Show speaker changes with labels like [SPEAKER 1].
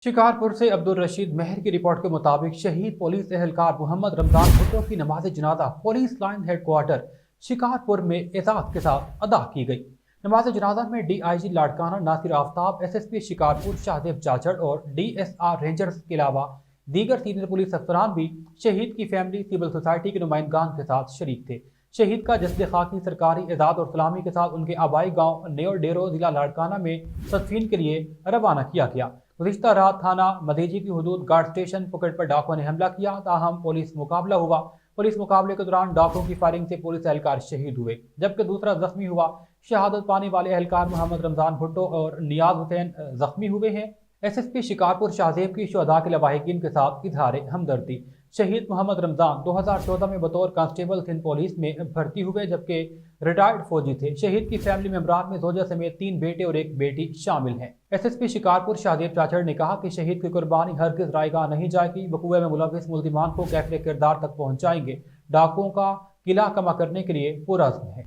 [SPEAKER 1] शिकारपुर से अब्दुल रशीद मेहर की रिपोर्ट के मुताबिक शहीद पुलिस एहलकार मोहम्मद रमजान भुट्टो की नमाज जनाजा पुलिस लाइन हेडक्वार्टर शिकारपुर में एजाज के साथ अदा की गई। नमाज जनाजा में डीआईजी लाड़काना नासिर आफ्ताब, एसएसपी शिकारपुर शाहदेव चाचड़ और डीएसआर रेंजर्स के अलावा दीगर सीनियर पुलिस अफसरान भी शहीद की फैमिली, सिविल सोसाइटी के नुमाइंदगान के साथ शरीक थे। शहीद का जस्द खाकी सरकारी एजाज और सलामी के साथ उनके आबाई गांव न्यो डेरो जिला लाड़काना में तदफीन के लिए रवाना किया गया। गुज़िश्ता रात थाना मदेजी की हदूद गार्ड स्टेशन पुकेट पर डाकुओं ने हमला किया, ताहम पुलिस मुकाबला हुआ। पुलिस मुकाबले के दौरान डाकुओं की फायरिंग से पुलिस एहलकार शहीद हुए, जबकि दूसरा जख्मी हुआ। शहादत पाने वाले एहलकार मोहम्मद रमजान भुट्टो और नियाज हुसैन जख्मी हुए हैं। एसएसपी शिकारपुर शाहजेब की शुहदा के लवाहिकीन के साथ इजहार हमदर्दी। शहीद मोहम्मद रमजान 2014 में बतौर कांस्टेबल सिंध पुलिस में भर्ती हुए, जबकि रिटायर्ड फौजी थे। शहीद की फैमिली मेंबरान में जोजा समेत 3 बेटे और 1 बेटी शामिल हैं। एसएसपी शिकारपुर शाहदेव चाचड़ ने कहा कि शहीद की कुर्बानी हरगिज रायगाह नहीं जाएगी। वकूए में मुलविस मुल्जिमान को कैफिल किरदार तक पहुंचाएंगे। डाकुओं का किला कमा करने के लिए पुरअज़्म है।